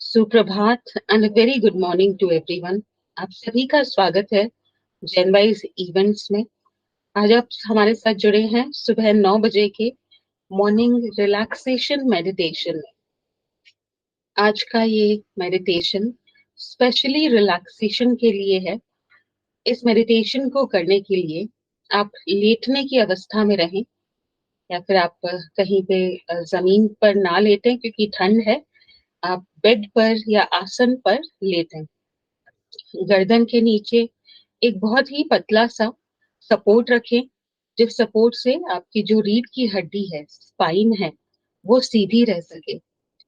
सुप्रभात and a very good morning to everyone. आप सभी का स्वागत है जेनवाइज इवेंट्स में। आज आप हमारे साथ जुड़े हैं सुबह 9 बजे के मॉर्निंग रिलैक्सेशन मेडिटेशन में। आज का ये मेडिटेशन स्पेशली रिलैक्सेशन के लिए है। इस मेडिटेशन को करने के लिए आप लेटने की अवस्था में रहें या फिर आप कहीं पे जमीन पर ना लेटें क्योंकि ठंड है। आप बेड पर या आसन पर लेटें। गर्दन के नीचे एक बहुत ही पतला सा सपोर्ट रखें, जिस सपोर्ट से आपकी जो रीढ़ की हड्डी है, स्पाइन है, वो सीधी रह सके।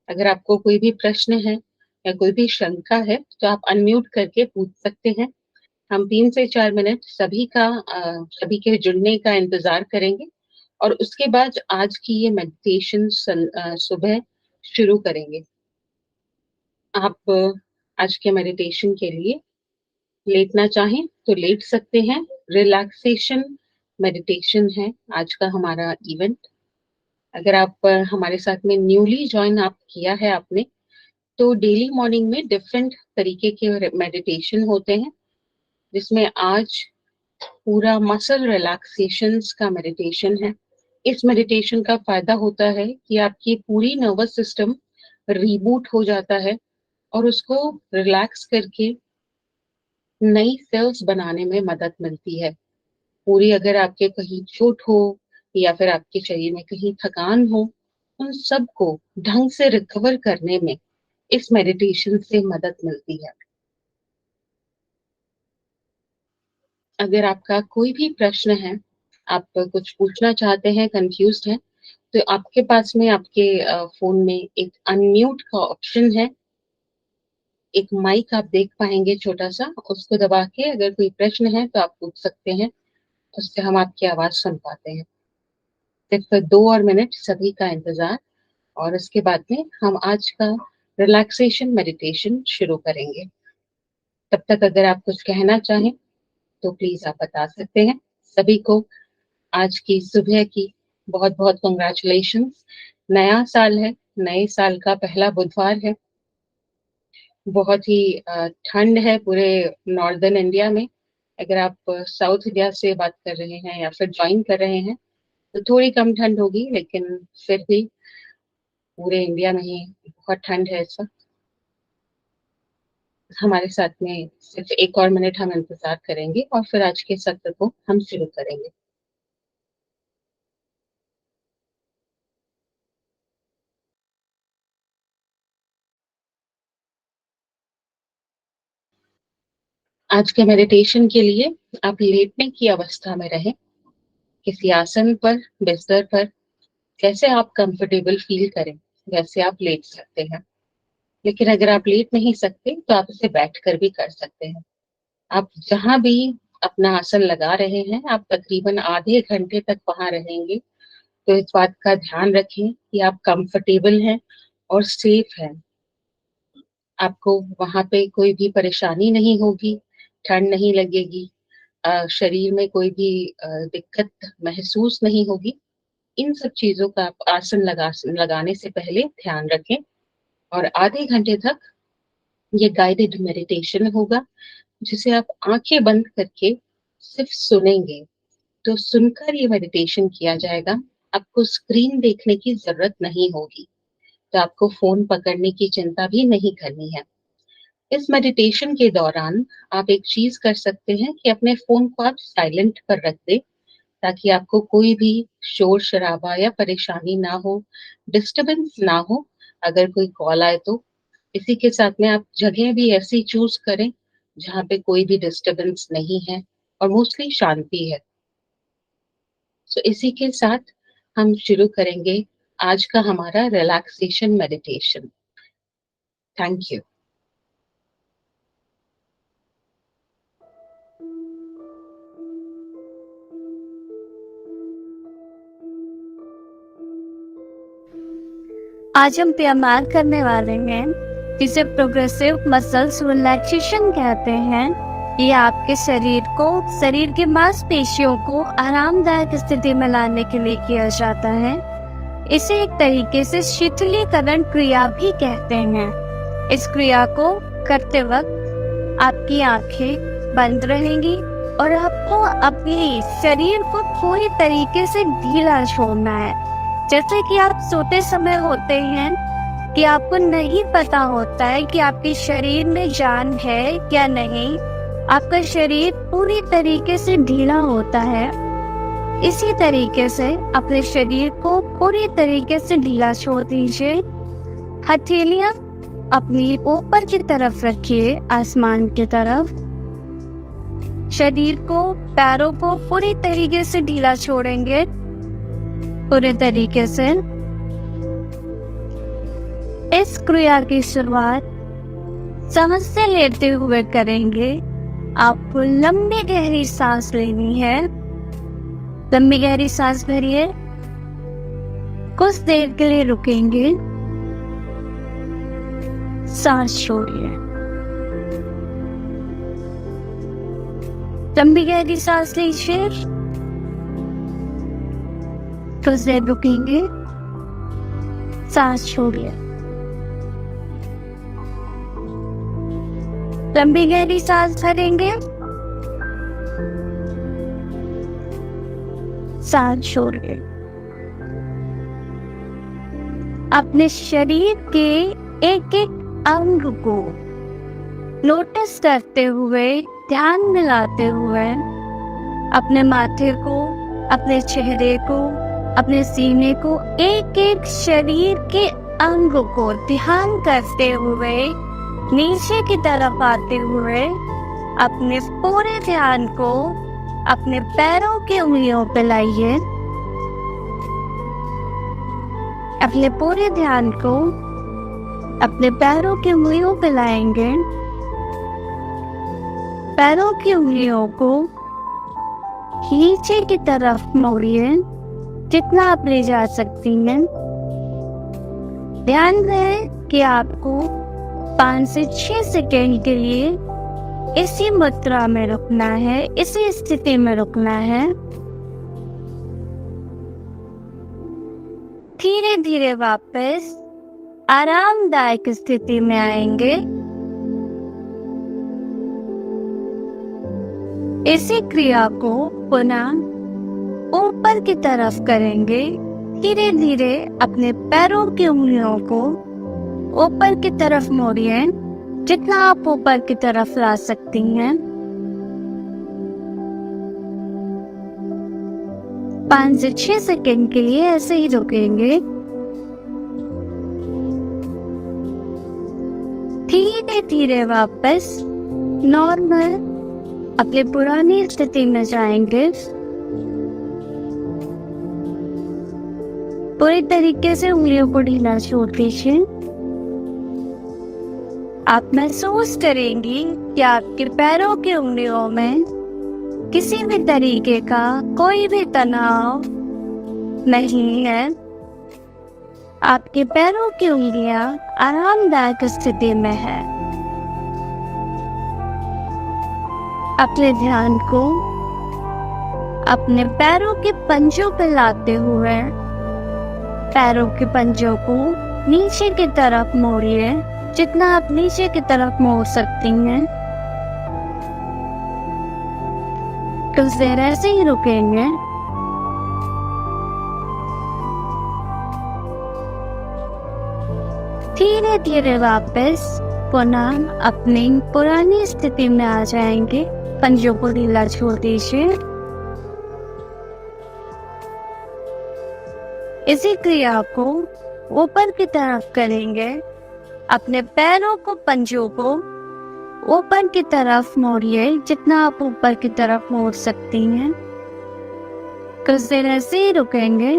अगर आपको कोई भी प्रश्न है या कोई भी शंका है तो आप अनम्यूट करके पूछ सकते हैं। हम 3 से 4 मिनट सभी के जुड़ने का इंतजार करेंगे और उसके बाद आज की ये मेडिटेशन सुबह शुरू करेंगे। आप आज के मेडिटेशन के लिए लेटना चाहें तो लेट सकते हैं। रिलैक्सेशन मेडिटेशन है आज का हमारा इवेंट। अगर आप हमारे साथ में न्यूली ज्वाइन आप किया है आपने, तो डेली मॉर्निंग में डिफरेंट तरीके के मेडिटेशन होते हैं, जिसमें आज पूरा मसल रिलैक्सेशंस का मेडिटेशन है। इस मेडिटेशन का फायदा होता है कि आपकी पूरी नर्वस सिस्टम रीबूट हो जाता है और उसको रिलैक्स करके नई सेल्स बनाने में मदद मिलती है। पूरी अगर आपके कहीं चोट हो या फिर आपके शरीर में कहीं थकान हो, उन सबको ढंग से रिकवर करने में इस मेडिटेशन से मदद मिलती है। अगर आपका कोई भी प्रश्न है, आप कुछ पूछना चाहते हैं, कंफ्यूज्ड हैं, तो आपके पास में आपके फोन में एक अनम्यूट का ऑप्शन है। एक माइक आप देख पाएंगे छोटा सा, उसको दबा के अगर कोई प्रश्न है तो आप पूछ सकते हैं। उससे हम आपकी आवाज सुन पाते हैं। सिर्फ 2 और मिनट सभी का इंतजार और उसके बाद में हम आज का रिलैक्सेशन मेडिटेशन शुरू करेंगे। तब तक अगर आप कुछ कहना चाहें तो प्लीज आप बता सकते हैं। सभी को आज की सुबह की बहुत बहुत कंग्रेचुलेशंस। नया साल है, नए साल का पहला बुधवार है। बहुत ही ठंड है पूरे नॉर्दर्न इंडिया में। अगर आप साउथ इंडिया से बात कर रहे हैं या फिर ज्वाइन कर रहे हैं तो थोड़ी कम ठंड होगी, लेकिन फिर भी पूरे इंडिया में ही बहुत ठंड है इस वक्त। हमारे साथ में सिर्फ 1 और मिनट हम इंतजार करेंगे और फिर आज के सत्र को हम शुरू करेंगे। आज के मेडिटेशन के लिए आप लेटने की अवस्था में रहें, किसी आसन पर, बिस्तर पर, जैसे आप कंफर्टेबल फील करें वैसे आप लेट सकते हैं। लेकिन अगर आप लेट नहीं सकते तो आप इसे बैठकर भी कर सकते हैं। आप जहां भी अपना आसन लगा रहे हैं, आप तकरीबन आधे घंटे तक वहां रहेंगे। तो इस बात का ध्यान रखें कि आप कंफर्टेबल हैं और सेफ हैं। आपको वहां पे कोई भी परेशानी नहीं होगी, ठंड नहीं लगेगी, शरीर में कोई भी दिक्कत महसूस नहीं होगी। इन सब चीजों का आप आसन लगाने से पहले ध्यान रखें। और आधे घंटे तक ये गाइडेड मेडिटेशन होगा, जिसे आप आंखें बंद करके सिर्फ सुनेंगे। तो सुनकर ये मेडिटेशन किया जाएगा। आपको स्क्रीन देखने की जरूरत नहीं होगी, तो आपको फोन पकड़ने की चिंता भी नहीं करनी है। इस मेडिटेशन के दौरान आप एक चीज कर सकते हैं कि अपने फोन को आप साइलेंट पर रख दें, ताकि आपको कोई भी शोर शराबा या परेशानी ना हो, डिस्टरबेंस ना हो। अगर कोई कॉल आए तो इसी के साथ में आप जगह भी ऐसी चूज करें जहाँ पे कोई भी डिस्टरबेंस नहीं है और मोस्टली शांति है। तो इसी के साथ हम शुरू करेंगे आज का हमारा रिलैक्सेशन मेडिटेशन। Thank you. आज हम प्यार करने वाले हैं, जिसे प्रोग्रेसिव मसल्स रिलैक्सेशन कहते हैं। ये आपके शरीर के मांसपेशियों को आरामदायक स्थिति में लाने के लिए किया जाता है। इसे एक तरीके से शिथिलीकरण क्रिया भी कहते हैं। इस क्रिया को करते वक्त आपकी आंखें बंद रहेंगी और आपको अपने शरीर को पूरी तरीके से ढीला छोड़ना है। जैसे कि आप सोते समय होते हैं कि आपको नहीं पता होता है कि आपके शरीर में जान है या नहीं, आपका शरीर पूरी तरीके से ढीला होता है। इसी तरीके से अपने शरीर को पूरी तरीके से ढीला छोड़ दीजिए। हथेलियां अपनी ऊपर की तरफ रखिए, आसमान की तरफ। शरीर को, पैरों को पूरी तरीके से ढीला छोड़ेंगे, पूरे तरीके से। इस क्रिया की शुरुआत सांस से लेते हुए करेंगे। आपको लंबी गहरी सांस लेनी है। लंबी गहरी सांस भरिए, कुछ देर के लिए रुकेंगे, सांस छोड़िए। लंबी गहरी सांस लीजिए, कुछ देर रुकेंगे, सांस छोड़िए। लंबी गहरी सांस भरेंगे, सांस छोड़िए। अपने शरीर के एक एक अंग को नोटिस करते हुए, ध्यान में लाते हुए, अपने माथे को, अपने चेहरे को, अपने सीने को, एक एक शरीर के अंग को ध्यान करते हुए नीचे की तरफ आते हुए अपने पूरे ध्यान को अपने पैरों की उंगलियों पे लाइए। अपने पूरे ध्यान को अपने पैरों की उंगलियों पे लाएंगे। पैरों की उंगलियों को नीचे की तरफ मोड़िए, जितना आप ले जा सकती हैं। ध्यान रहे कि आपको 5 से 6 सेकेंड के लिए इसी मुद्रा में रुकना है, इसी स्थिति में रुकना है। धीरे धीरे वापस आरामदायक स्थिति में आएंगे। इसी क्रिया को पुनः ऊपर की तरफ करेंगे। धीरे धीरे अपने पैरों की उंगलियों को ऊपर की तरफ मोड़िए, जितना आप ऊपर की तरफ ला सकती हैं। 5 से 6 सेकेंड के लिए ऐसे ही रुकेंगे। धीरे धीरे वापस नॉर्मल अपनी पुरानी स्थिति में जाएंगे। पूरी तरीके से उंगलियों को ढीला छोड़ दीजिए। आप महसूस करेंगी कि आपके पैरों की उंगलियों में किसी भी तरीके का कोई भी तनाव नहीं है। आपके पैरों की उंगलियां आरामदायक स्थिति में है। अपने ध्यान को अपने पैरों के पंजों पर लाते हुए पैरों के पंजों को नीचे की तरफ मोड़िए, जितना आप नीचे की तरफ मोड़ सकती हैं। कुछ देर ऐसे ही रुकेंगे। धीरे धीरे वापस पुनः अपनी पुरानी स्थिति में आ जाएंगे। पंजों को ढीला छोड़ दीजिए। इसी क्रिया को ऊपर की तरफ करेंगे। अपने पैरों को, पंजों को ऊपर की तरफ मोड़िए, जितना आप ऊपर की तरफ मोड़ सकती हैं। कुछ देर ऐसे ही रुकेंगे।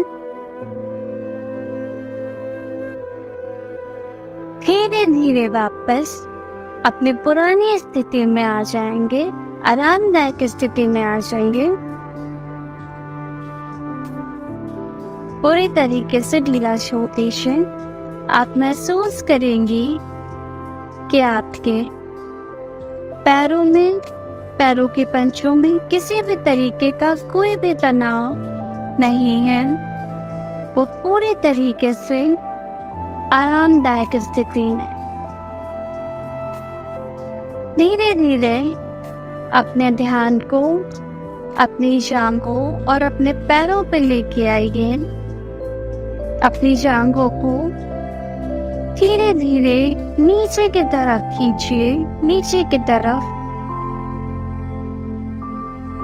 धीरे धीरे वापस अपनी पुरानी स्थिति में आ जाएंगे, आरामदायक स्थिति में आ जाएंगे। पूरी तरीके से ढीला छोड़ दीजिए। आप महसूस करेंगी कि आपके पैरों में पैरों के पंचों में किसी भी तरीके का कोई भी तनाव नहीं है। वो पूरी तरीके से आरामदायक स्थिति में। धीरे धीरे अपने ध्यान को अपनी जांघों और अपने पैरों पे लेके आइए। अपनी जांघों को धीरे धीरे नीचे की तरफ खींचिए, नीचे की तरफ।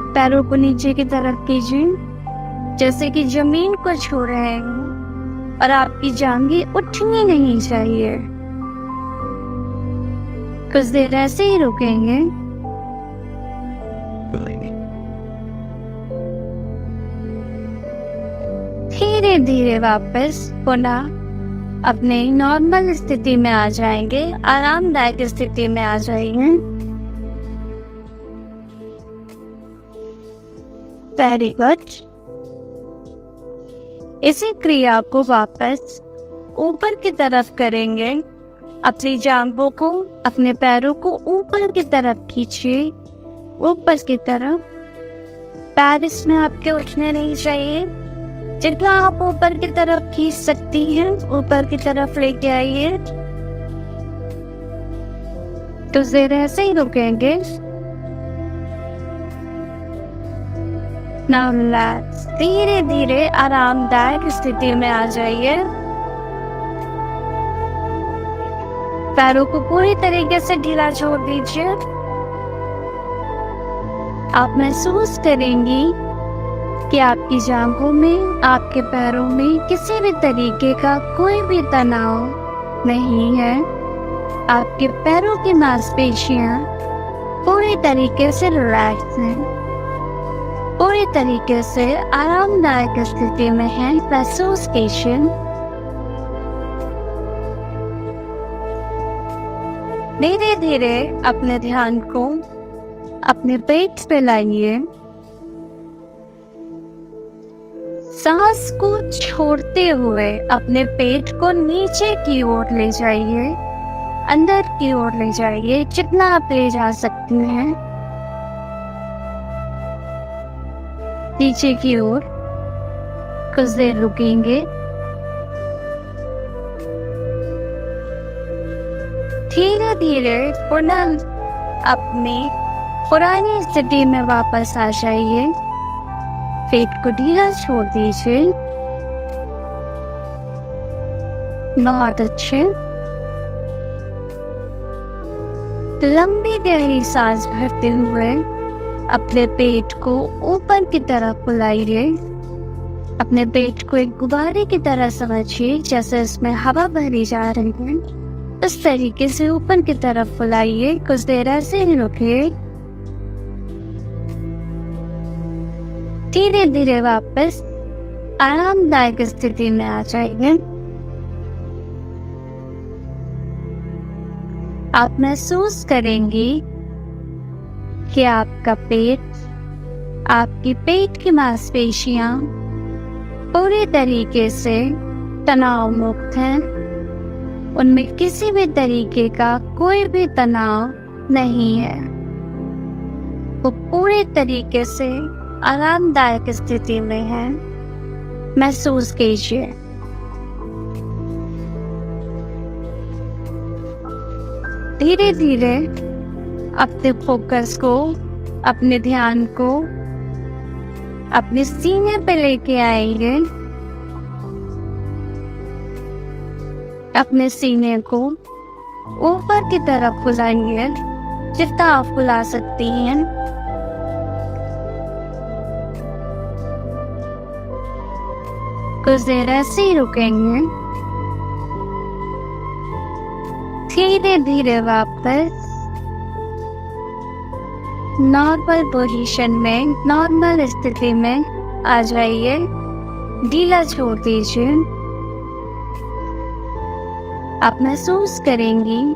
पैरों को नीचे की तरफ कीजिए जैसे कि जमीन को छू रहे हैं, और आपकी जांघें उठनी नहीं चाहिए। कुछ देर ऐसे ही रुकेंगे। धीरे धीरे वापस पुनः अपने नॉर्मल स्थिति में आ जाएंगे, आरामदायक स्थिति में आ जाएंगे। Very good. इसी क्रिया को वापस ऊपर की तरफ करेंगे। अपनी जांघों को, अपने पैरों को ऊपर की तरफ खींचिए, ऊपर की तरफ। पैर इसमें आपके उठने नहीं चाहिए। जितना आप ऊपर की तरफ खींच सकती हैं, ऊपर की तरफ लेके आइए। तो देर ऐसे ही रुकेंगे। Now relax. धीरे धीरे आरामदायक स्थिति में आ जाइए। पैरों को पूरी तरीके से ढीला छोड़ दीजिए। आप महसूस करेंगी कि आपकी जांघों में, आपके पैरों में किसी भी तरीके का कोई भी तनाव नहीं है। आपके पैरों की मांसपेशियां पूरी तरीके से रिलैक्स हैं, पूरी तरीके से आरामदायक स्थिति में है। महसूस कीजिए। धीरे धीरे अपने ध्यान को अपने पेट पे लाइए। सांस को छोड़ते हुए अपने पेट को नीचे की ओर ले जाइए, अंदर की ओर ले जाइए, जितना आप ले जा सकते हैं। नीचे की ओर कुछ देर रुकेंगे। धीरे धीरे पुनः अपनी पुरानी स्थिति में वापस आ जाइए। पेट को ढीला छोड़ दीजिए। बहुत अच्छे। लंबी गहरी सांस भरते हुए अपने पेट को ऊपर की तरफ फुलाइए। अपने पेट को एक गुब्बारे की तरह समझिए, जैसे इसमें हवा भरी जा रही है। इस तरीके से ऊपर की तरफ फुलाइए। कुछ देर ऐसे ही रुकिए। धीरे धीरे वापस आरामदायक स्थिति में आ जाइए। आप महसूस करेंगी कि आपका पेट, आपकी पेट की मांसपेशियां पूरी तरीके से तनाव मुक्त हैं। उनमें किसी भी तरीके का कोई भी तनाव नहीं है। वो पूरे तरीके से आरामदायक स्थिति में है। महसूस कीजिए। धीरे धीरे अपने फोकस को, अपने ध्यान को अपने सीने पे लेके आएंगे। अपने सीने को ऊपर की तरफ फुलाएंगे, जितना आप फुला सकती हैं। कुछ देर ऐसे ही रुकेंगे। धीरे धीरे वापस नॉर्मल पोजीशन में, नॉर्मल स्थिति में आ जाइए। ढीला छोड़ दीजिए। आप महसूस करेंगी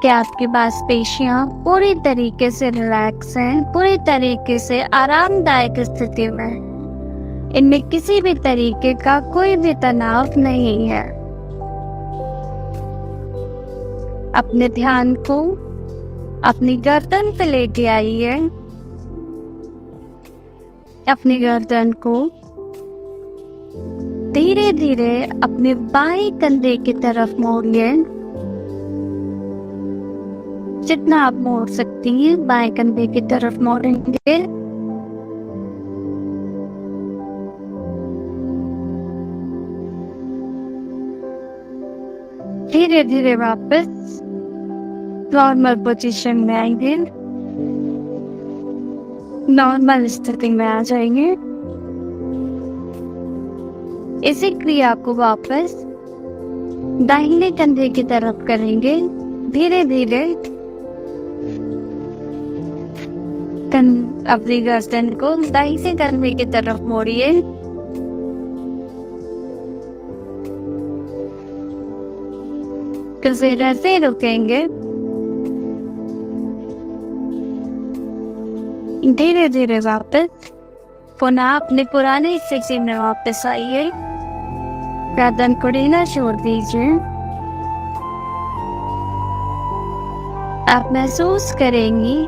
कि आपकी मांसपेशियां पूरी तरीके से रिलैक्स हैं, पूरी तरीके से आरामदायक स्थिति में। इनमें किसी भी तरीके का कोई भी तनाव नहीं है। अपने ध्यान को अपनी गर्दन पे लेके आइए। अपनी गर्दन को धीरे धीरे अपने बाएं कंधे की तरफ मोड़िए। जितना आप मोड़ सकती हैं बाएं कंधे की तरफ मोड़ेंगे। धीरे धीरे वापस नॉर्मल पोजीशन में आएंगे, नॉर्मल स्थिति में आ जाएंगे। इसी क्रिया को वापस दाहिने कंधे की तरफ करेंगे। धीरे धीरे अपनी गर्दन को दाहिने कंधे की तरफ मोड़िए। कुछ देर ऐसे रुकेंगे। धीरे धीरे वापस पुनः अपने पुराने स्थिति में वापस आइए। गर्दन को ढीला छोड़ दीजिए। आप महसूस करेंगी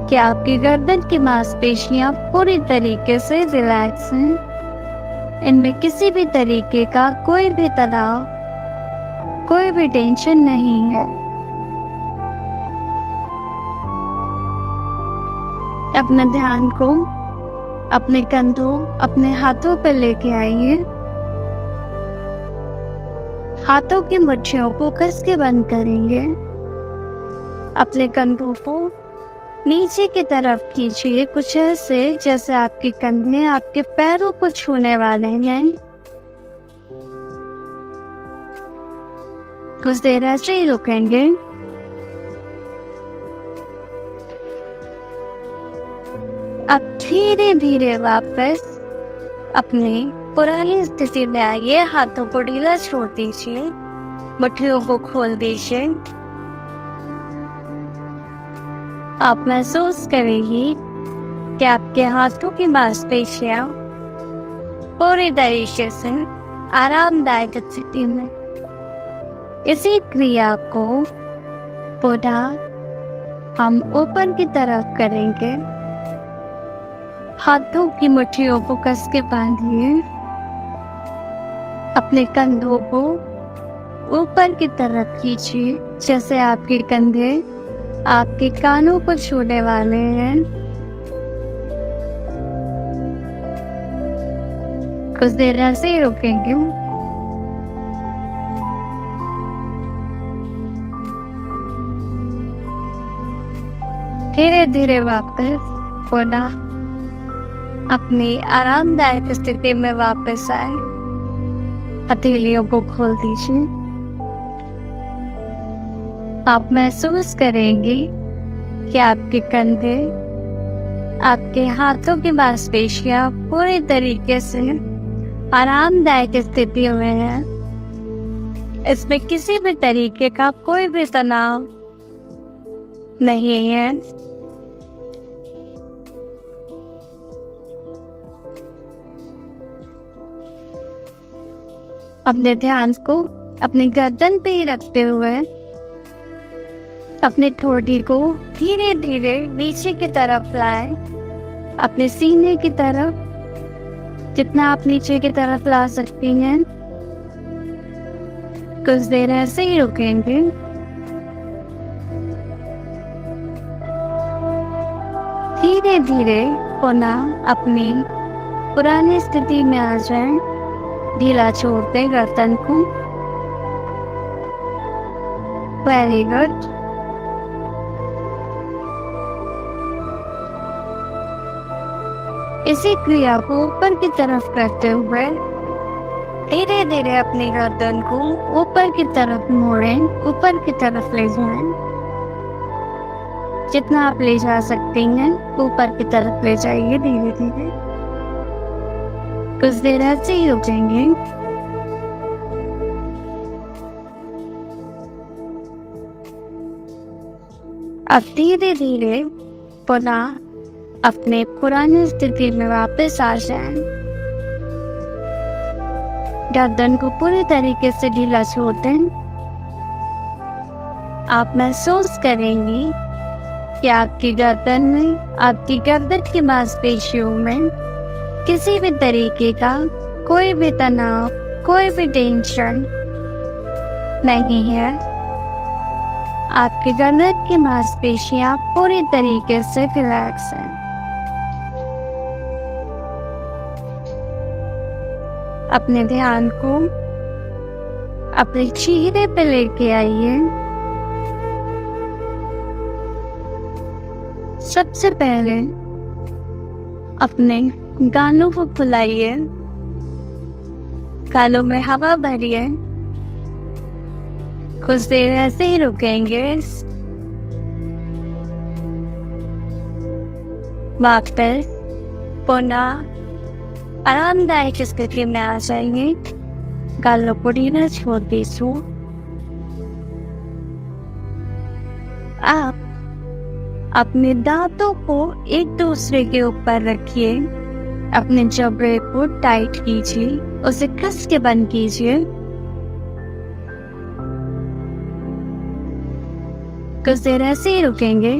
कि आपकी गर्दन की मांसपेशियां पूरी तरीके से रिलैक्स हैं। इनमें किसी भी तरीके का कोई भी तनाव, कोई भी टेंशन नहीं है। अपने ध्यान को अपने कंधों, अपने हाथों पर लेके आइए। हाथों की मुट्ठियों को कस के बंद करेंगे। अपने कंधों को नीचे की तरफ खींचिए, कुछ ऐसे जैसे आपके कंधे आपके पैरों को छूने वाले हैं। कुछ देर ऐसे ही रुकेंगे। अब धीरे धीरे वापस अपने पुरानी स्थिति में आइए। हाथों को ढीला छोड़ दीजिए, मुट्ठियों को खोल दीजिए। आप महसूस करेंगी कि आपके हाथों की मांसपेशियां पूरी तरीके से आरामदायक स्थिति में। इसी क्रिया को पुनः हम ऊपर की तरफ करेंगे। हाथों की मुट्ठियों को कस के बांधिए। अपने कंधों को ऊपर की तरफ खींचिए, जैसे आपके कंधे आपके कानों को छूने वाले हैं। कुछ देर ऐसे ही रुकेंगे। धीरे धीरे वापस पुनः अपनी आरामदायक स्थिति में वापस आए। हथेलियों को खोल दीजिए। आप महसूस करेंगे कि आपके कंधे, आपके हाथों की मांसपेशियां पूरी तरीके से आरामदायक स्थिति में है। इसमें किसी भी तरीके का कोई भी तनाव नहीं है। अपने ध्यान को अपनी गर्दन पे ही रखते हुए अपने ठोड़ी को धीरे धीरे नीचे की तरफ लाएं। अपने सीने की तरफ जितना आप नीचे की तरफ ला सकती हैं। कुछ देर ऐसे ही रुकेंगे। धीरे धीरे पुनः अपनी पुरानी स्थिति में आ जाएं। ढीला छोड़ दें गर्दन को। Very good. इसी क्रिया को ऊपर की तरफ करते हुए धीरे धीरे अपनी गर्दन को ऊपर की तरफ मोड़ें, ऊपर की तरफ ले जाएं। जितना आप ले जा सकती हैं ऊपर की तरफ ले जाइए धीरे धीरे। कुछ देर ऐसे ही रुकेंगे। अब धीरे धीरे पुनः अपने पुरानी स्थिति में वापस आ जाएं। गर्दन को पूरी तरीके से ढीला छोड़ दें। आप महसूस करेंगी कि आपकी गर्दन में, आपकी गर्दन की मांसपेशियों में किसी भी तरीके का कोई भी तनाव, कोई भी टेंशन नहीं है। आपकी गर्दन की मांसपेशियां पूरी तरीके से रिलैक्स हैं। अपने ध्यान को अपने चेहरे पे लेके आइए। सबसे पहले अपने गालों को फुलाइए, गालों में हवा भरिए। कुछ देर ऐसे ही रुकेंगे। वापस पुनः आरामदायक स्थिति में आ जाएंगे। गालों को ढीला छोड़ दीजिए। आप अपने दांतों को एक दूसरे के ऊपर रखिए। अपने जबड़े को टाइट कीजिए, उसे कस के बंद कीजिए। कुछ देर ऐसे ही रुकेंगे।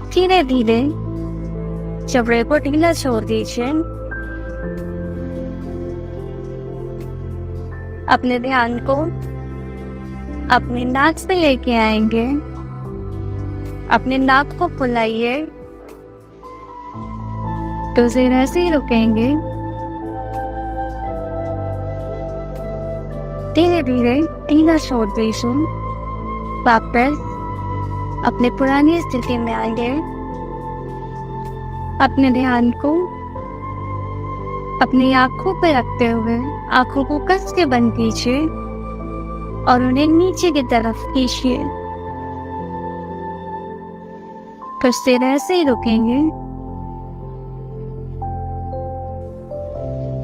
धीरे धीरे जबड़े को ढीला छोड़ दीजिए। अपने ध्यान को अपनी नाक पे लेके आएंगे। अपने नाक को फुलाइए। तो जरा ऐसे ही रुकेंगे। धीरे धीरे ढीला छोड़ दीजिए। वापस अपने पुरानी स्थिति में आएंगे। अपने ध्यान को अपनी आंखों पर रखते हुए आंखों को कस के बंद कीजिए और उन्हें नीचे की तरफ खींचिए। कुछ देर ऐसे ही रुकेंगे।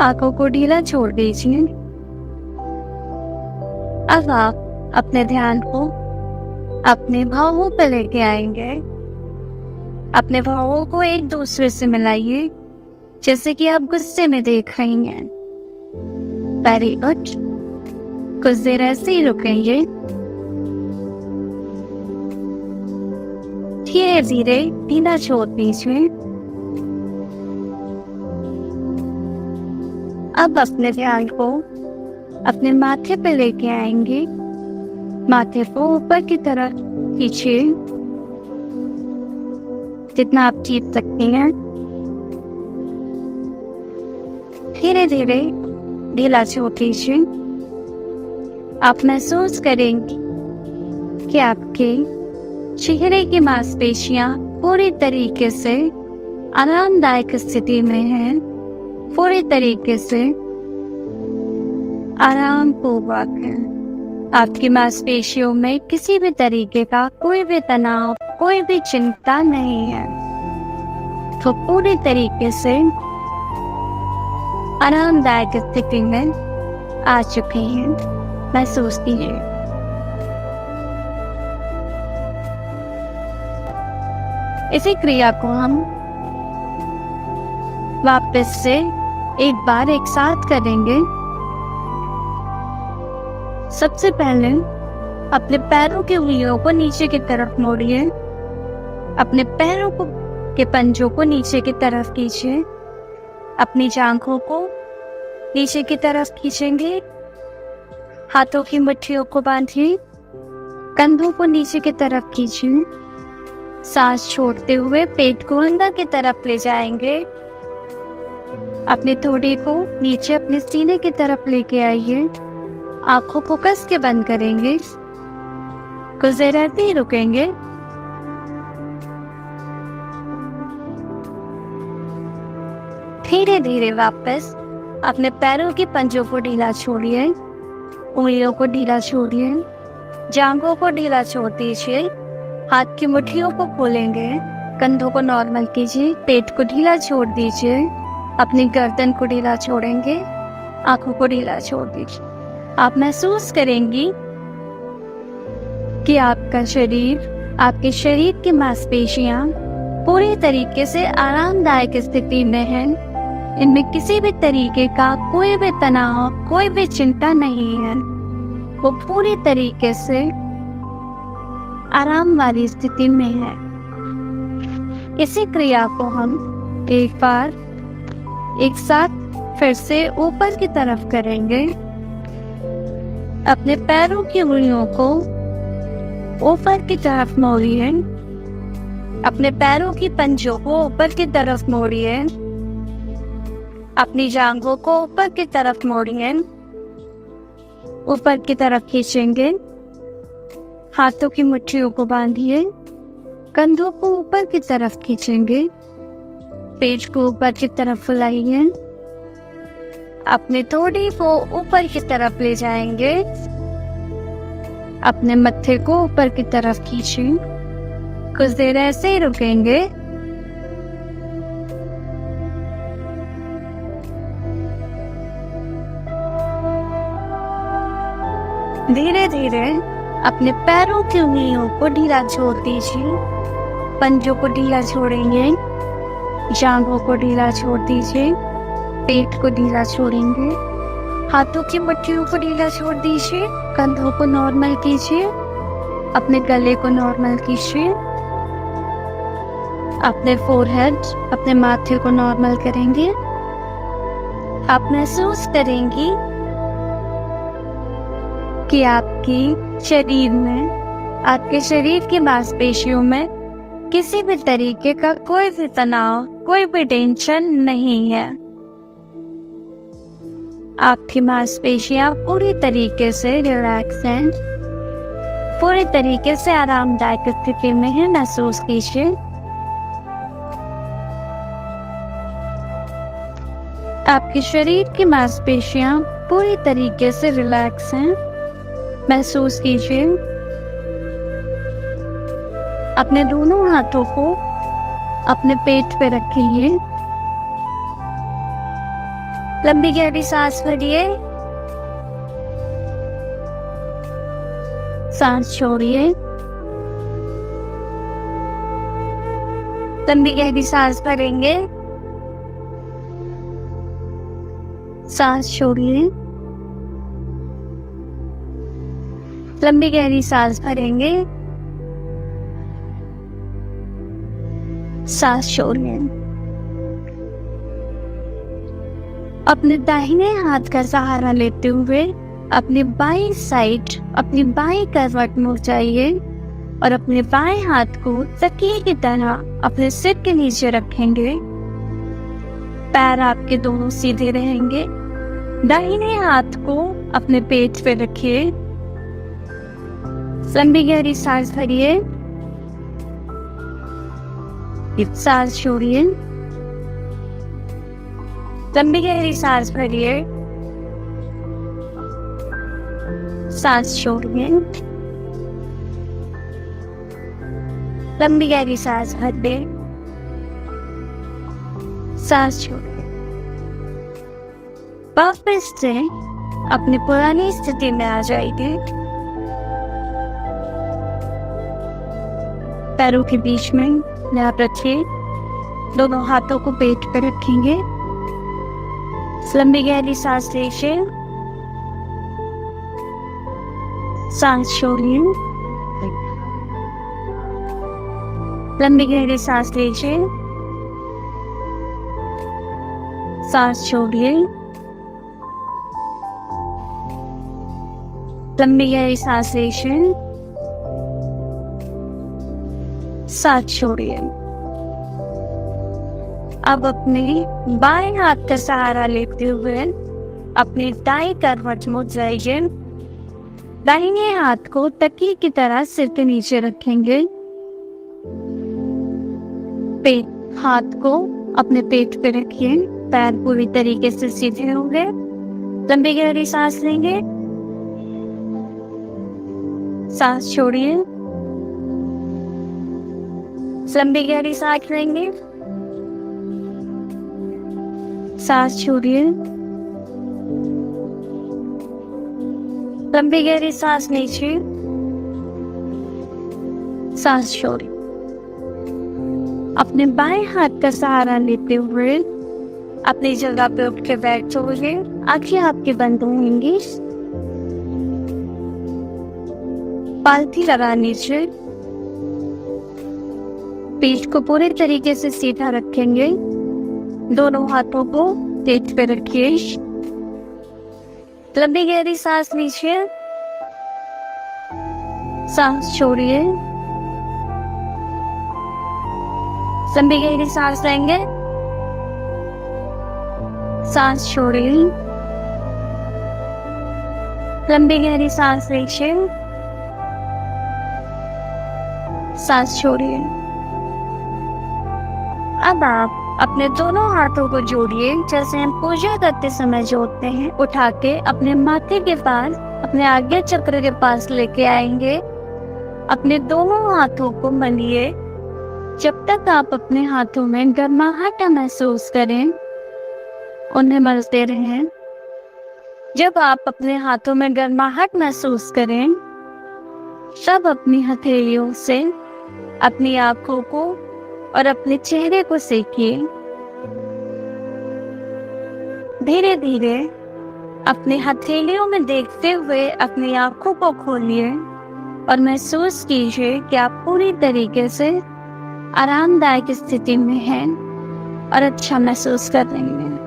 आंखों को ढीला छोड़ दीजिए। अब आप अपने ध्यान को अपने भावों पर लेके आएंगे। अपने भावों को एक दूसरे से मिलाइए, जैसे कि आप गुस्से में देख रही हैं। Very good. कुछ देर ऐसे ही रुकेंगे। धीरे धीरे ढीला छोड़ दीजिए। अब अपने ध्यान को अपने माथे पे लेके आएंगे। माथे को ऊपर की तरफ खींचिए, जितना आप खींच सकती हैं। धीरे धीरे ढीला छोड़ दीजिए। आप महसूस करेंगे कि आपके चेहरे की मांसपेशियां पूरी तरीके से आरामदायक स्थिति में हैं, पूरी तरीके से आरामपूर्वक है। आपकी मांसपेशियों में किसी भी तरीके का कोई भी तनाव, कोई भी चिंता नहीं है। तो पूरी तरीके से आरामदायक स्थिति में आ चुके हैं। महसूस कीजिए। इसी क्रिया को हम वापस से एक बार एक साथ करेंगे। सबसे पहले अपने पैरों की उंगलियों को नीचे की तरफ मोड़िए। अपने पैरों को के पंजों को नीचे की तरफ खींचिए। अपनी जांघों को नीचे की तरफ खींचेंगे। हाथों की मुट्ठियों को बांधिए। कंधों को नीचे की तरफ खींचिए। सांस छोड़ते हुए पेट को अंदर की तरफ ले जाएंगे। अपने थोड़े को नीचे अपने सीने की तरफ लेके आइए। आंखों को कस के बंद करेंगे। कुछ देर ऐसे ही रुकेंगे। धीरे धीरे वापस अपने पैरों के पंजों को ढीला छोड़िए। उंगलियों को ढीला छोड़िए। जांघों को ढीला छोड़ दीजिए। हाथ की मुट्ठियों को खोलेंगे। कंधों को नॉर्मल कीजिए। पेट को ढीला छोड़ दीजिए। अपनी गर्दन को ढीला छोड़ेंगे। आंखों को ढीला छोड़ दीजिए। आप महसूस करेंगी कि आपका शरीर, आपके शरीर की मांसपेशियां पूरी तरीके से आरामदायक स्थिति में हैं। इनमें किसी भी तरीके का कोई भी तनाव, कोई भी चिंता नहीं है। वो पूरी तरीके से आराम वाली स्थिति में है। इसी क्रिया को हम एक बार एक साथ फिर से ऊपर की तरफ करेंगे। अपने पैरों की उंगलियों को ऊपर की तरफ मोड़िए। अपने पैरों की पंजों को ऊपर की तरफ मोड़िए। अपनी जांघों को ऊपर की तरफ मोड़िए। ऊपर की तरफ खींचेंगे। हाथों की मुट्ठियों को बांधिए। कंधों को ऊपर की तरफ खींचेंगे। पेट को ऊपर की तरफ फुलाइए। अपने थोड़ी को ऊपर की तरफ ले जाएंगे। अपने मत्थे को ऊपर की तरफ खींचें। कुछ देर ऐसे ही रुकेंगे। धीरे धीरे अपने पैरों की उंगलियों को ढीला छोड़ दीजिए। पंजों को ढीला छोड़ेंगे। जांघों को ढीला छोड़ दीजिए। पेट को ढीला छोड़ेंगे। हाथों की मुट्ठियों को ढीला छोड़ दीजिए। कंधों को नॉर्मल कीजिए। अपने गले को नॉर्मल कीजिए। अपने फोरहेड, अपने माथे को नॉर्मल करेंगे। आप महसूस करेंगी कि आपकी शरीर में, आपके शरीर की मांसपेशियों में किसी भी तरीके का कोई भी तनाव, कोई भी टेंशन नहीं है। आपकी मांसपेशियां पूरी तरीके से रिलैक्स हैं, पूरी तरीके से आरामदायक स्थिति में है। महसूस कीजिए। आपके शरीर की मांसपेशियां पूरी तरीके से रिलैक्स हैं। महसूस कीजिए। अपने दोनों हाथों को अपने पेट पे रखिए। लंबी गहरी सांस भरिए। सांस छोड़िए। लंबी गहरी सांस भरेंगे। सांस छोड़िए। लंबी गहरी सांस भरेंगे। सांस छोड़िए। अपने दाहिने हाथ का सहारा लेते हुए अपनी बाईं साइड, अपनी बाईं करवट मुड़ जाइए और अपने बाएं हाथ को तकिए की तरह अपने सिर के नीचे रखेंगे। पैर आपके दोनों सीधे रहेंगे। दाहिने हाथ को अपने पेट पे रखिए। लंबी गहरी सांस भरिए। सांस छोड़िए। लंबी गहरी सांस भरिए। सांस छोड़िए। लंबी गहरी सांस भरिए। सांस छोड़िए। वापस से अपनी पुरानी स्थिति में आ जाइए। पैरों के बीच में लैप रखिए। दोनों हाथों को पेट पर रखेंगे। लंबी गहरी सांस लीजिए। सांस छोड़िए। लंबी गहरी सांस लीजिए। सांस छोड़िए। लंबी गहरी सांस लीजिए। सांस छोड़िए। अब अपने बाएं हाथ का सहारा लेते हुए अपनी दाईं करवट मुड़ जाइए। दाहिने हाथ को तकिए की तरह सिर के नीचे रखेंगे। हाथ को अपने पेट पे रखिए। पैर पूरी तरीके से सीधे होंगे। लंबी गहरी सांस लेंगे। सांस छोड़िए। लंबी गहरी सांस लेंगे। सांस छोड़िए। लंबी गहरी सांस लीजिए। सांस छोड़िए। अपने बाएं हाथ का सहारा लेते हुए अपनी जगह पे उठ के बैठोगे। आंखें आपकी बंद होंगी। पालथी लगा नीचे। पीठ को पूरे तरीके से सीधा रखेंगे। दोनों हाथों को पेट पे रखिए। लंबी गहरी सांस लीजिए, सांस छोड़िए। लंबी गहरी सांस लेंगे, सांस छोड़िए। लंबी गहरी सांस लीजिए, सांस छोड़िए। अब आप अपने दोनों हाथों को जोड़िए जैसे हम पूजा करते समय जोड़ते हैं। उठा के अपने माथे के पास, अपने आज्ञा चक्र के पास लेके आएंगे। अपने दोनों हाथों को मलिए। जब तक आप अपने हाथों में गर्माहट महसूस करें, उन्हें मलते रहें। जब आप अपने हाथों में गर्माहट महसूस करें, तब अपनी हथेलियों से अपनी आंखों को और अपने चेहरे को सेकिए। धीरे धीरे अपने हथेलियों में देखते हुए अपनी आंखों को खोलिए और महसूस कीजिए कि आप पूरी तरीके से आरामदायक स्थिति में हैं और अच्छा महसूस कर रही हैं।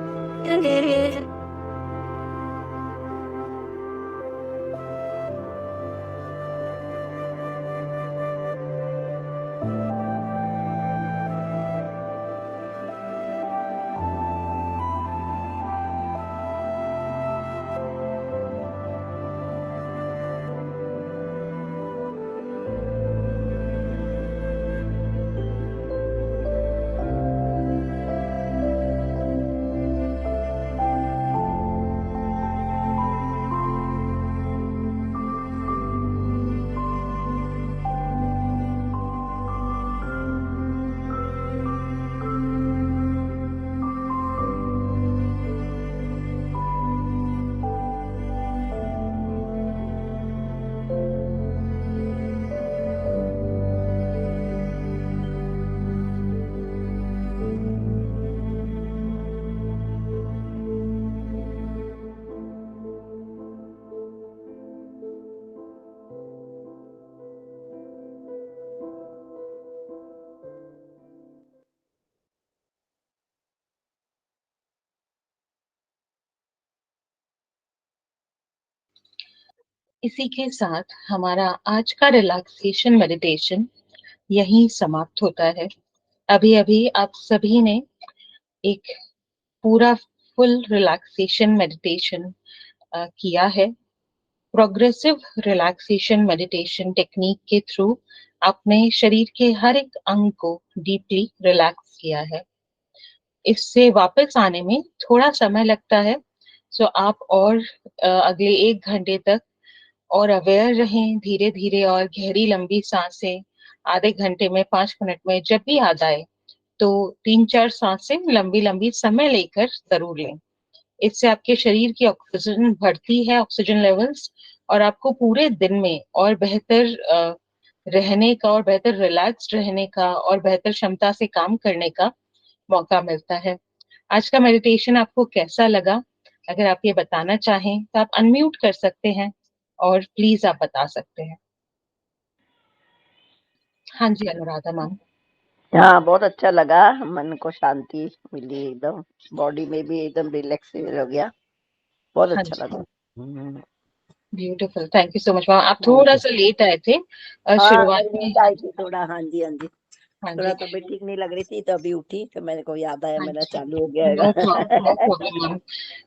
इसी के साथ हमारा आज का रिलैक्सेशन मेडिटेशन यहीं समाप्त होता है। अभी अभी आप सभी ने एक पूरा फुल रिलैक्सेशन मेडिटेशन किया है। प्रोग्रेसिव रिलैक्सेशन मेडिटेशन टेक्निक के थ्रू आपने शरीर के हर एक अंग को डीपली रिलैक्स किया है। इससे वापस आने में थोड़ा समय लगता है, सो आप और अगले 1 घंटे तक और अवेयर रहें। धीरे धीरे और गहरी लंबी सांसें आधे घंटे में, 5 मिनट में जब भी याद आए तो 3-4 सांसें लंबी लंबी समय लेकर जरूर लें। इससे आपके शरीर की ऑक्सीजन बढ़ती है, ऑक्सीजन लेवल्स, और आपको पूरे दिन में और बेहतर रहने का और बेहतर रिलैक्स्ड रहने का और बेहतर क्षमता से काम करने का मौका मिलता है। आज का मेडिटेशन आपको कैसा लगा? अगर आप ये बताना चाहें तो आप अनम्यूट कर सकते हैं और प्लीज आप बता सकते हैं। हाँ जी अनुराधा मैम। हाँ, बहुत अच्छा लगा। मन को शांति मिली, एकदम बॉडी में भी एकदम रिलैक्स हो गया। बहुत हाँ अच्छा जी, लगा। Beautiful, thank you so much ma'am. आप थोड़ा सा लेट आए थे शुरुआत में। आई थी थोड़ा। हाँ जी, हाँ जी, हाँ थोड़ा जी, तबीयत ठीक नहीं लग रही थी तो अभी उठी तो मेरे को याद आया, हाँ मेरा जी, चालू हो गया नो है। Problem, no problem ma'am,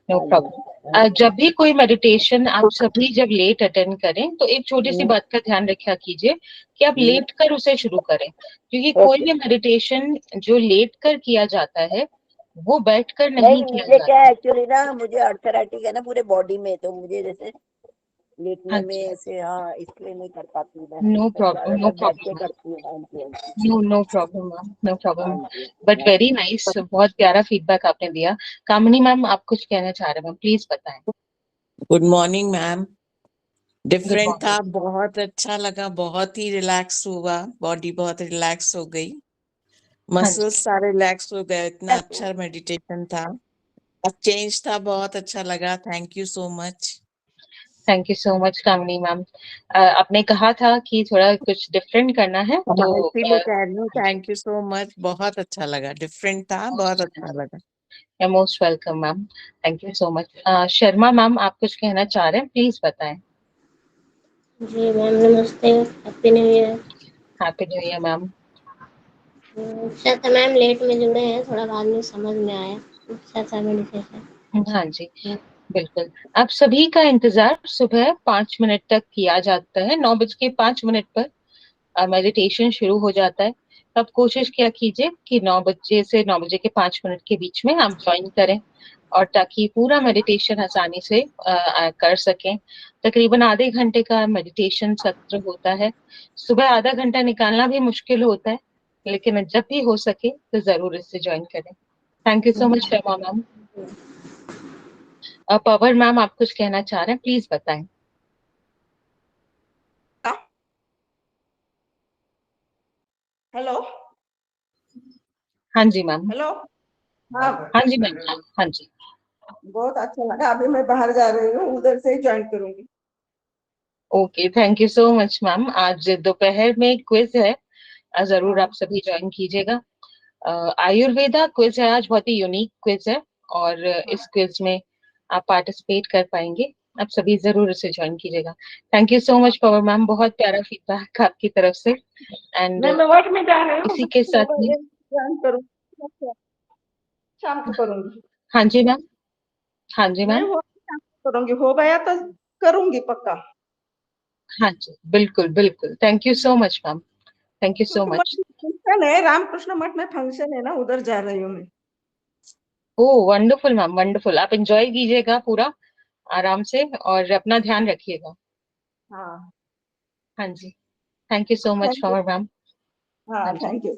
no हाँ जी, प्रॉब्लम। जब भी कोई मेडिटेशन आप सभी जब लेट अटेंड करें तो एक छोटी सी बात का ध्यान रखा कीजिए कि आप लेट कर उसे शुरू करें, क्योंकि कोई भी मेडिटेशन जो लेट कर किया जाता है वो बैठ कर नहीं किया मुझे क्या जाता। एक्चुअली ना, मुझे अर्थराइटिस है ना पूरे बॉडी में, तो मुझे जैसे लेटने हाँ में जी, ऐसे, हाँ, इसलिए नहीं कर पाती मैं। नो प्रॉब्लम, नो ज्यादातर बैठ के प्रॉब्लम, करती हूँ। हाँ जी, हाँ जी, no no problem ma'am, no हाँ प्रॉब्लम। जी, बट वेरी नाइस, बहुत प्यारा फीडबैक आपने दिया। कामिनी मैम आप कुछ कहना चाह रहे हैं, प्लीज बताएं। Good morning ma'am. Good different था, मॉर्निंग। बहुत अच्छा लगा, बहुत ही रिलैक्स हुआ, बॉडी बहुत रिलैक्स हो गई, हाँ जी, मसल्स सारे रिलैक्स हो गए। इतना अच्छा मेडिटेशन था, चेंज था, बहुत अच्छा लगा। Thank you so much. Thank you so much Kamini ma'am. आपने कहा था कि थोड़ा कुछ डिफरेंट करना है, हाँ, तो इसीलिए कह रही हूँ, थैंक यू सो मच, बहुत अच्छा लगा, डिफरेंट था, बहुत अच्छा लगा। Most welcome ma'am, thank you so much. Sharma ma'am, आप कुछ कहना चाह रहे हैं, प्लीज बताएं। जी मैम नमस्ते, happy new year. Happy new year ma'am. अच्छा था मैम, लेट में जुड़े हैं, थोड़ा बाद में समझ में आया। अच्छा था मेडिटेशन। हाँ जी, बिल्कुल। आप सभी का इंतजार सुबह 5 मिनट तक किया जाता है। 9:05 पर मेडिटेशन शुरू हो जाता है। तब कोशिश क्या कीजिए कि 9 बजे से 9 बजे के 5 मिनट के बीच में आप ज्वाइन करें, और ताकि पूरा मेडिटेशन आसानी से कर सकें। तकरीबन आधे घंटे का मेडिटेशन सत्र होता है। सुबह आधा घंटा निकालना भी मुश्किल होता है, लेकिन जब भी हो सके तो जरूर इससे ज्वाइन करें। Thank you so much Sharma ma'am. Power ma'am, आप कुछ कहना चाह रहे हैं, प्लीज बताएं। हेलो। हाँ जी मैम। हेलो। हाँ हाँ जी मैम। हाँ जी। बहुत अच्छा लगा, अभी मैं बाहर जा रही हूँ, उधर से ही ज्वाइन करूंगी। Okay, thank you so much ma'am. आज दोपहर में क्विज है, जरूर हाँ आप सभी ज्वाइन कीजिएगा। आयुर्वेदा क्विज है आज, बहुत ही यूनिक क्विज है, और हाँ इस क्विज में आप पार्टिसिपेट कर पाएंगे। आप सभी जरूर इसे ज्वाइन कीजिएगा। Thank you so much power ma'am, बहुत प्यारा फीडबैक आपकी तरफ से। एंड मैं वर्क में जा रही हूँ, इसी के साथ में, ज्वाइन करूंगी, शाम को करूंगी। हाँ जी मैम। हाँ जी नहीं मैम। हो शाम को करूंगी, हो गया तो करूंगी पक्का। हाँ जी, बिल्कुल बिल्कुल, thank you so much ma'am, thank you सो क्योंकि मठ मच। में फंक्शन है, रामकृष्ण मठ में फंक्शन है ना, उधर जा रही हूँ मैं। ओह वंडरफुल मैम, वंडरफुल। आप एंजॉय कीजिएगा पूरा आराम से, और अपना ध्यान रखिएगा। हाँ हाँ जी, thank you so much thank you. पवर मैम। हाँ हाँ जी। Thank you.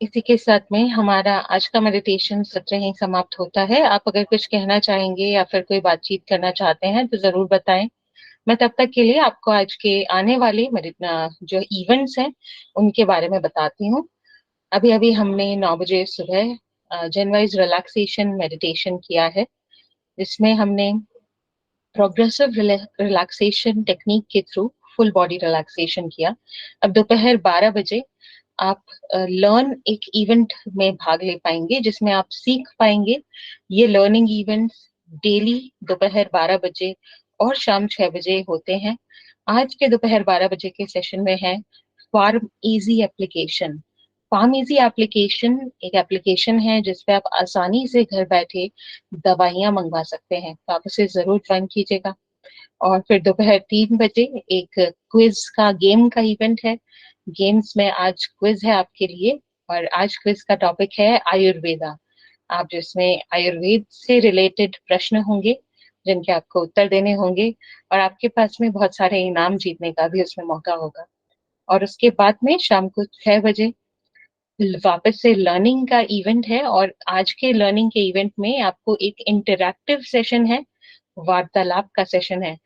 इसी के साथ में हमारा आज का मेडिटेशन सत्र यहीं समाप्त होता है। आप अगर कुछ कहना चाहेंगे या फिर कोई बातचीत करना चाहते हैं तो जरूर बताएं। मैं तब तक के लिए आपको आज के आने वाले जो इवेंट्स हैं उनके बारे में बताती हूँ। अभी अभी हमने 9 बजे सुबह जनवाइज रिलैक्सेशन मेडिटेशन किया है, जिसमें हमने प्रोग्रेसिव रिलैक्सेशन टेक्निक के थ्रू फुल बॉडी रिलैक्सेशन किया। अब दोपहर 12 बजे आप लर्न एक इवेंट में भाग ले पाएंगे, जिसमें आप सीख पाएंगे। ये लर्निंग इवेंट्स डेली दोपहर 12 बजे और शाम 6 बजे होते हैं। आज के दोपहर 12 बजे के सेशन में है farm easy application. Farm easy application एक एप्लीकेशन है जिसपे आप आसानी से घर बैठे दवाइयां मंगवा सकते हैं, तो आप इसे जरूर ज्वाइन कीजिएगा। और फिर दोपहर 3 बजे एक क्विज का गेम का इवेंट है। गेम्स में आज क्विज है आपके लिए, और आज क्विज का टॉपिक है आयुर्वेदा। आप जिसमें आयुर्वेद से रिलेटेड प्रश्न होंगे, जिनके आपको उत्तर देने होंगे, और आपके पास में बहुत सारे इनाम जीतने का भी उसमें मौका होगा। और उसके बाद में शाम को 6 बजे वापस से लर्निंग का इवेंट है, और आज के लर्निंग के इवेंट में आपको एक इंटरैक्टिव सेशन है, वार्तालाप का सेशन है।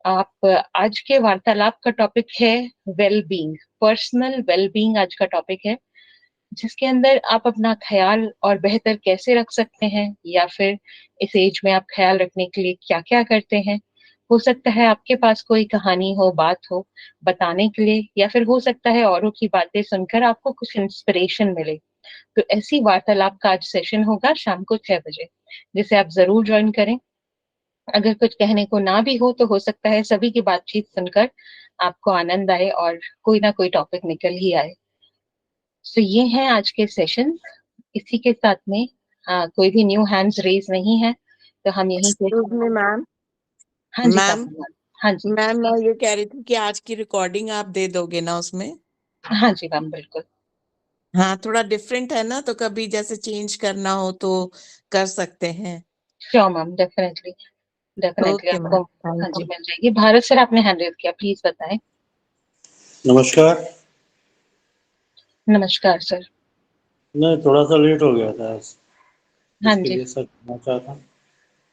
आप आज के वार्तालाप का टॉपिक है well being, personal well being आज का टॉपिक है, जिसके अंदर आप अपना ख्याल और बेहतर कैसे रख सकते हैं, या फिर इस एज में आप ख्याल रखने के लिए क्या क्या करते हैं। हो सकता है आपके पास कोई कहानी हो, बात हो बताने के लिए, या फिर हो सकता है औरों की बातें सुनकर आपको कुछ इंस्पिरेशन मिले। तो ऐसी वार्तालाप का आज सेशन होगा शाम को 6 बजे, जिसे आप जरूर ज्वाइन करें। अगर कुछ कहने को ना सकता है सभी की बातचीत सुनकर आपको आनंद आए और कोई ना कोई टॉपिक निकल ही आए। सो ये हैं आज के सेशन। इसी के साथ में कोई भी न्यू हैंड्स रेज नहीं है, तो हम यहीं पे। Excuse me ma'am. हाँ जी मैम, पापा। हाँ जी। मैम मैं ये कह रही थी कि आज की रिकॉर्डिंग आप दे दोगे ना उसमें? हाँ जी मैम, बिल्कुल। हाँ, थोड़ा डिफरेंट है ना, तो कभी जैसे चेंज करना हो तो कर सकते हैं। Sure ma'am, definitely definitely okay ma'am, आपको। हाँ थैंक जी यू। मिल जाएगी। भारत सर, आपने हैंड रेज किया, प्लीज बताएं। नमस्कार। नमस्कार सर। मैं थोड़ा सा लेट हो गया था आज, हाँ इसके जी, लिए सर क्षमा चाहता हूँ।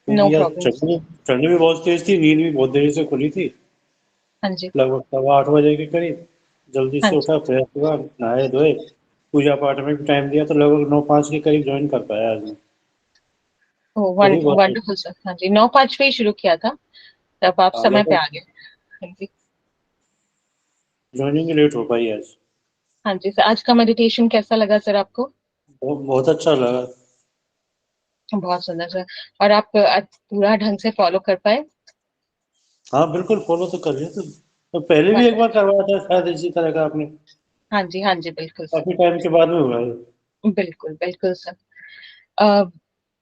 नो क्योंकि यार प्रॉब्लम सर। ठंड भी बहुत तेज थी, नींद भी बहुत देरी से खुली थी, हाँ जी। लगभग 8:15 के करीब। जल्दी हाँ से जी। उठा, फ्रेश हुआ, नहाए धोए, पूजा पाठ में भी टाइम दिया, तो लगभग 9:05 के करीब ज्वाइन कर पाया आज मैं। वही बहुत वंडरफुल सर। हाँ जी, 9:05 पे ही शुरू किया था, तब आप समय पे आ गए। हाँ जी। ज्वाइनिंग लेट हो पाई आज। हाँ जी सर, आज का मेडिटेशन कैसा लगा सर आपको? बहुत अच्छा लगा। बहुत सुंदर सर। और आप आज पूरा ढंग से फॉलो कर पाए? हाँ बिल्कुल फॉलो तो कर रहे थे, तो पहले भी एक बार करवाया था शायद इसी तरह का आपने, हाँ जी, हाँ जी, बिल्कुल सर। काफी टाइम के बाद में हुआ है। बिल्कुल बिल्कुल sir.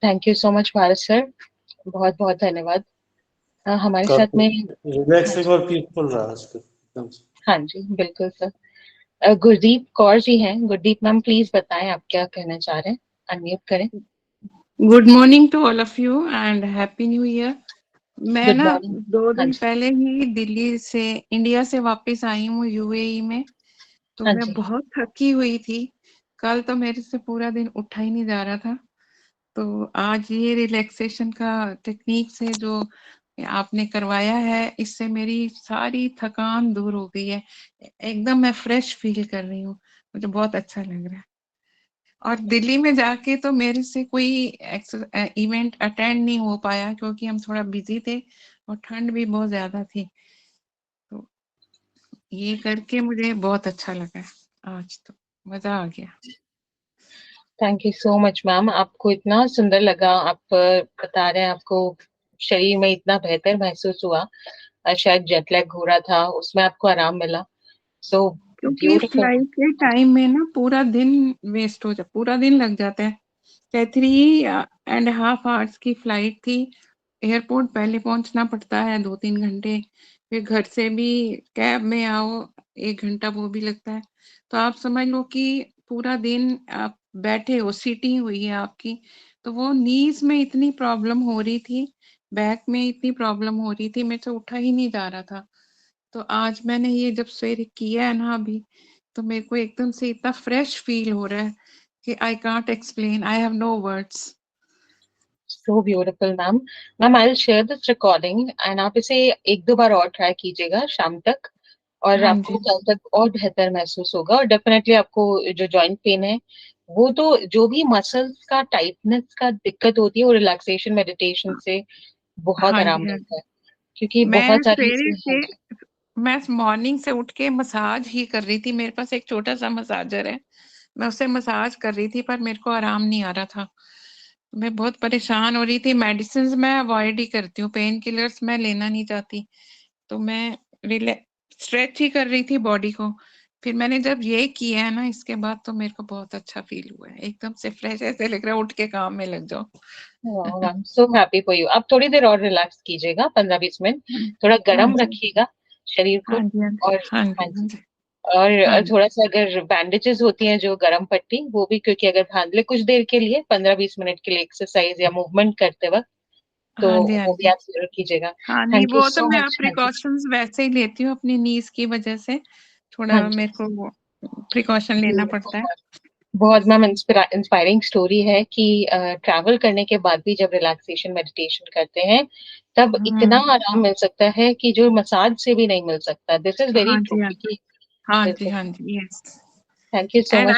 Thank you so much Bharat sir, बहुत बहुत धन्यवाद। हमारे साथ काफी में। हाँ रिलैक्सिंग जी, और पीसफुल रहा इसको एकदम से। हाँ जी, बिल्कुल सर। गुरदीप कौर जी हैं। गुरदीप मैम प्लीज बताएं आप क्या कहना चाह रहे हैं, अनम्यूट करें। Good morning to all of you and happy new year. मैं गुड ना मॉर्निंग। 2 हाँ दिन जी, पहले ही दिल्ली से इंडिया से वापस आई हूँ यूएई में, तो हाँ मैं जी, बहुत थकी हुई थी। कल तो मेरे से पूरा दिन उठा ही नहीं जा रहा था, तो आज ये रिलैक्सेशन का टेक्निक से जो आपने करवाया है, इससे मेरी सारी थकान दूर हो गई है। एकदम मैं फ्रेश फील कर रही हूँ, मुझे बहुत अच्छा लग रहा है। और दिल्ली में जाके तो मेरे से कोई इवेंट अटेंड नहीं हो पाया क्योंकि हम थोड़ा बिजी थे और ठंड भी बहुत ज्यादा थी, तो ये करके मुझे बहुत अच्छा लगा। आज तो मजा आ गया। Thank you so much ma'am. आपको इतना सुंदर लगा, आप बता रहे हैं आपको शरीर में इतना बेहतर महसूस हुआ। शायद जेट लैग हो रहा था, उसमें आपको आराम मिला। सो क्योंकि ब्यूटीफुल। फ्लाइट के टाइम में ना पूरा दिन वेस्ट हो जाता, पूरा दिन लग जाता है। 3.5 आवर्स की फ्लाइट थी। एयरपोर्ट पहले पहुंचना पड़ता है 2-3 घंटे, फिर घर से भी कैब में आओ 1 घंटा वो भी लगता है। तो आप समझ लो कि पूरा दिन आप बैठे हो, सीटिंग हुई है आपकी, तो वो नीज में इतनी प्रॉब्लम हो रही थी, बैक में इतनी प्रॉब्लम हो रही थी, मेरे से उठा ही नहीं जा रहा था। तो आज मैंने ये जब सवेरे किया है ना अभी, तो मेरे को एकदम से इतना फ्रेश फील हो रहा है कि I can't explain, I have no words. So beautiful ma'am. Ma'am I will share this recording and आप इसे 1-2 बार और ट्राई कीजिएगा शाम तक, और हाँ आपको जी, कल तक और बेहतर महसूस होगा। और डेफिनेटली आपको जो जॉइंट पेन है, वो तो जो भी मसल्स का टाइटनेस का दिक्कत होती है, वो रिलैक्सेशन मेडिटेशन से बहुत हाँ आराम जी, हाँ मिलता जी। है। क्योंकि मैं बहुत सारी सवेरे हाँ से जी, मैं मॉर्निंग से उठ के मसाज ही कर रही थी। मेरे पास एक छोटा सा मसाजर है, मैं उससे मसाज कर रही थी, पर मेरे को आराम नहीं आ रहा था। मैं बहुत परेशान हो रही थी। मेडिसिन मैं अवॉइड ही करती हूँ, पेन किलर्स मैं लेना नहीं चाहती, तो मैं स्ट्रेच ही कर रही थी बॉडी को। फिर मैंने जब ये किया है ना, इसके बाद तो मेरे को बहुत अच्छा फील हुआ है, एकदम से फ्रेश, ऐसे लग रहा है उठ के काम में लग जाओ। I am so happy for you. आप थोड़ी देर और रिलैक्स कीजिएगा, 15-20 मिनट। थोड़ा हाँ गर्म जी, रखिएगा शरीर को। हाँ जी, हाँ जी, और हाँ हाँ जी, हाँ जी, जी, हाँ और जी, थोड़ा सा अगर बैंडेजेस होती हैं जो गरम पट्टी, वो भी, क्योंकि अगर बांध ले कुछ देर के लिए, 15-20 मिनट के लिए एक्सरसाइज या मूवमेंट करते वक्त, तो हाँ जी, हाँ वो भी जी। आप जरूर कीजिएगा। हाँ, नहीं थैंक यू वो तो सो मैं मच। हाँ जी, प्रिकॉशंस वैसे ही लेती हूँ अपनी नीज की वजह से, हाँ थोड़ा जी, मेरे को वो प्रिकॉशन लेना पड़ता है। बहुत मैम इंस्पायरिंग स्टोरी है कि ट्रैवल करने के बाद भी जब रिलैक्सेशन मेडिटेशन करते हैं, तब इतना हम्म, आराम मिल सकता है कि जो मसाज से भी नहीं मिल सकता। दिस इज वेरी हाँ ट्रू, जी, हाँ क्योंकि हाँ जी, बिल्कुल। हाँ जी, yes. Thank you so and much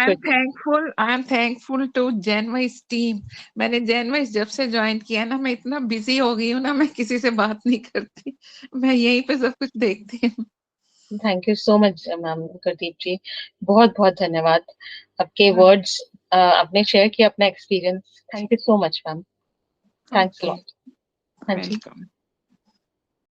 for. I am thankful to GenWise team. मैंने जेनवाइज जब से ज्वाइन किया ना, मैं इतना बिजी हो गई हूँ ना, मैं किसी से बात नहीं करती, मैं यहीं पे सब कुछ देखती हूँ। Thank you so much ma'am Gurdeep ji, बहुत बहुत धन्यवाद। आपके हाँ, वर्ड्स, आपने शेयर किया अपना experience. Thank you so much ma'am. Thanks okay, lot. हाँ जी। वेलकम।